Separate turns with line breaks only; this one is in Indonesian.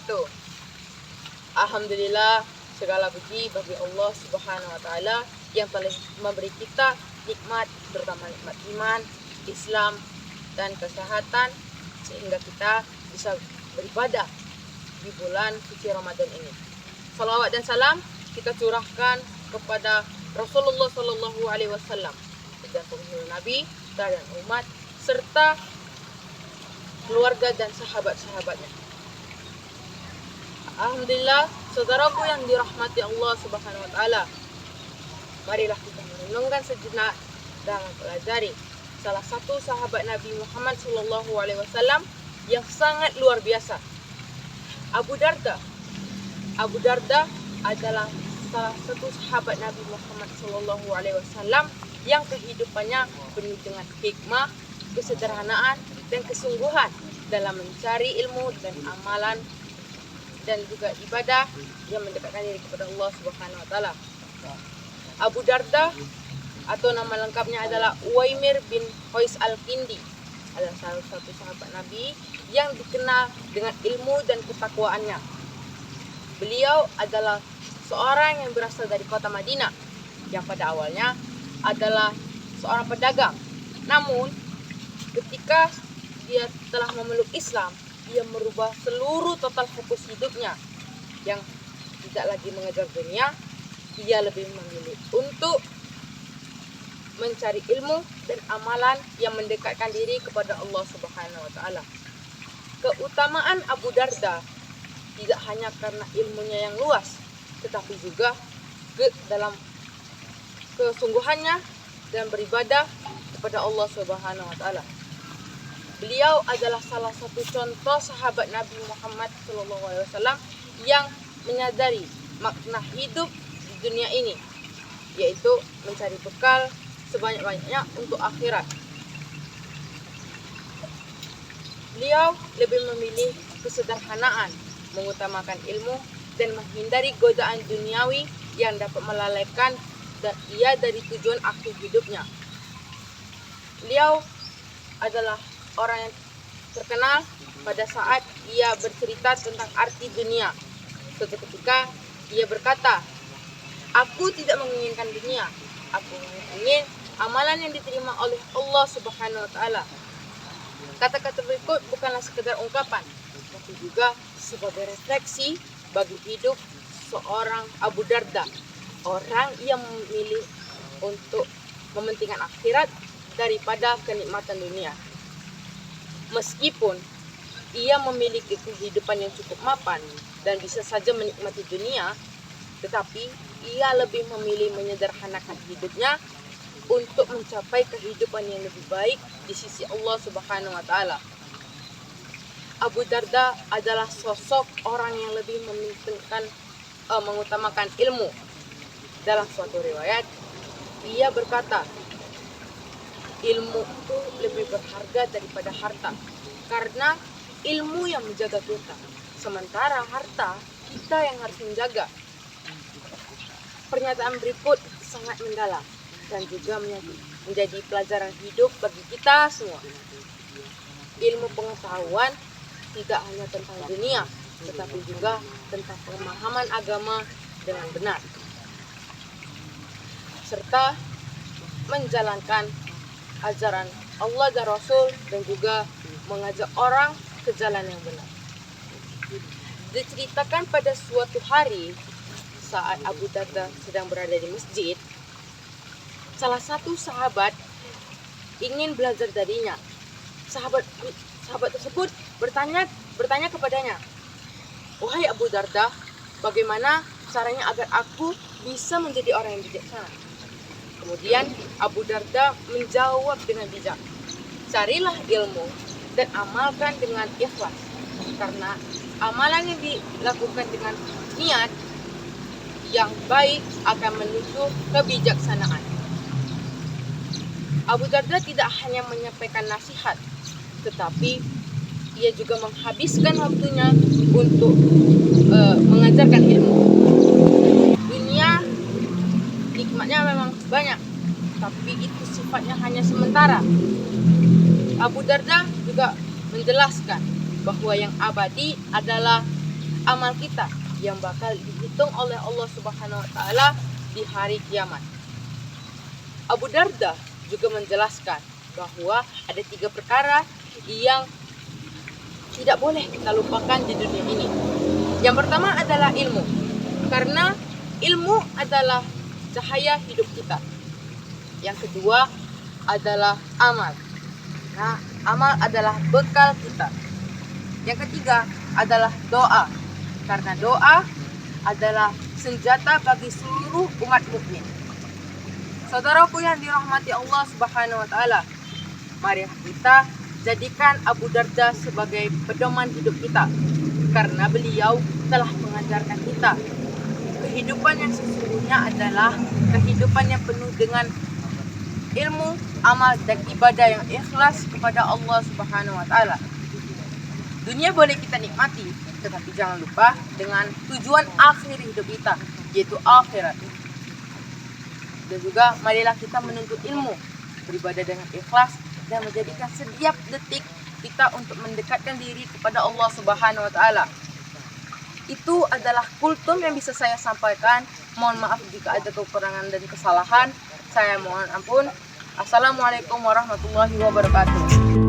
wabarakatuh. Alhamdulillah, segala puji bagi Allah Subhanahu wa taala yang telah memberi kita nikmat, terutama nikmat iman, Islam dan kesehatan, sehingga kita bisa beribadah di bulan suci Ramadan ini. Salawat dan salam kita curahkan kepada Rasulullah Sallallahu Alaihi Wasallam dan penghulu Nabi dan umat serta keluarga dan sahabat-sahabatnya. Alhamdulillah, saudaraku yang dirahmati Allah Subhanahu wa taala. Marilah kita merenungkan sejenak dan mempelajari salah satu sahabat Nabi Muhammad sallallahu alaihi wasallam yang sangat luar biasa. Abu Darda. Abu Darda adalah salah satu sahabat Nabi Muhammad sallallahu alaihi wasallam yang kehidupannya penuh dengan hikmah, kesederhanaan dan kesungguhan dalam mencari ilmu dan amalan dan juga ibadah yang mendekatkan diri kepada Allah Subhanahu wa taala. Abu Darda atau nama lengkapnya adalah Uwaimir bin Qais Al-Kindi, adalah salah satu sahabat Nabi yang dikenal dengan ilmu dan ketakwaannya. Beliau adalah seorang yang berasal dari kota Madinah yang pada awalnya adalah seorang pedagang. Namun ketika dia telah memeluk Islam, dia merubah seluruh total fokus hidupnya yang tidak lagi mengejar dunia. Dia lebih memilih untuk mencari ilmu dan amalan yang mendekatkan diri kepada Allah Subhanahu wa taala. Keutamaan Abu Darda tidak hanya karena ilmunya yang luas, tetapi juga dalam kesungguhannya dan beribadah kepada Allah Subhanahu wa taala. Beliau adalah salah satu contoh sahabat Nabi Muhammad SAW yang menyadari makna hidup di dunia ini, yaitu mencari bekal sebanyak-banyaknya untuk akhirat. Beliau lebih memilih kesederhanaan, mengutamakan ilmu, dan menghindari godaan duniawi yang dapat melalaikan ia dari tujuan akhir hidupnya. Beliau adalah orang yang terkenal pada saat ia bercerita tentang arti dunia. Suatu ketika ia berkata, "Aku tidak menginginkan dunia, aku ingin amalan yang diterima oleh Allah Subhanahu wa taala." Kata-kata berikut bukanlah sekedar ungkapan, tapi juga sebagai refleksi bagi hidup seorang Abu Darda, orang yang memilih untuk mementingkan akhirat daripada kenikmatan dunia. Meskipun ia memiliki kehidupan yang cukup mapan dan bisa saja menikmati dunia, tetapi ia lebih memilih menyederhanakan hidupnya untuk mencapai kehidupan yang lebih baik di sisi Allah Subhanahu wa taala. Abu Darda adalah sosok orang yang lebih mengutamakan ilmu. Dalam suatu riwayat, ia berkata, "Ilmu itu lebih berharga daripada harta, karena ilmu yang menjaga kita, sementara harta kita yang harus menjaga." Pernyataan berikut sangat mendalam dan juga menjadi pelajaran hidup bagi kita semua. Ilmu pengetahuan tidak hanya tentang dunia, tetapi juga tentang pemahaman agama dengan benar, serta menjalankan ajaran Allah dan Rasul, dan juga mengajak orang ke jalan yang benar. Diceritakan pada suatu hari saat Abu Darda sedang berada di masjid, salah satu sahabat ingin belajar darinya. Sahabat tersebut bertanya kepadanya, "Wahai Abu Darda, bagaimana caranya agar aku bisa menjadi orang yang bijaksana?" Kemudian Abu Darda menjawab dengan bijak, "Carilah ilmu dan amalkan dengan ikhlas, karena amalan yang dilakukan dengan niat yang baik akan menuju kebijaksanaan." Abu Darda tidak hanya menyampaikan nasihat, tetapi ia juga menghabiskan waktunya untuk mengajarkan ilmu. Dunia nikmatnya memang banyak, tapi itu sifatnya hanya sementara. Abu Darda juga menjelaskan bahwa yang abadi adalah amal kita yang bakal dihitung oleh Allah Subhanahu wa taala di hari kiamat. Abu Darda juga menjelaskan bahwa ada 3 perkara yang tidak boleh kita lupakan di dunia ini. Yang pertama adalah ilmu, karena ilmu adalah cahaya hidup kita. Yang kedua adalah amal. Nah, amal adalah bekal kita. Yang ketiga adalah doa, karena doa adalah senjata bagi seluruh umat mukmin. Saudaraku yang dirahmati Allah Subhanahu wa taala, mari kita jadikan Abu Darda sebagai pedoman hidup kita, karena beliau telah mengajarkan kita kehidupan yang sesungguhnya adalah kehidupan yang penuh dengan ilmu, amal, dan ibadah yang ikhlas kepada Allah Subhanahu wa taala. Dunia boleh kita nikmati, tetapi jangan lupa dengan tujuan akhir hidup kita, yaitu akhirat. Dan juga marilah kita menuntut ilmu, beribadah dengan ikhlas, dan menjadikan setiap detik kita untuk mendekatkan diri kepada Allah Subhanahu wa taala. Itu adalah kultum yang bisa saya sampaikan. Mohon maaf jika ada kekurangan dan kesalahan. Saya mohon ampun. Assalamualaikum warahmatullahi wabarakatuh.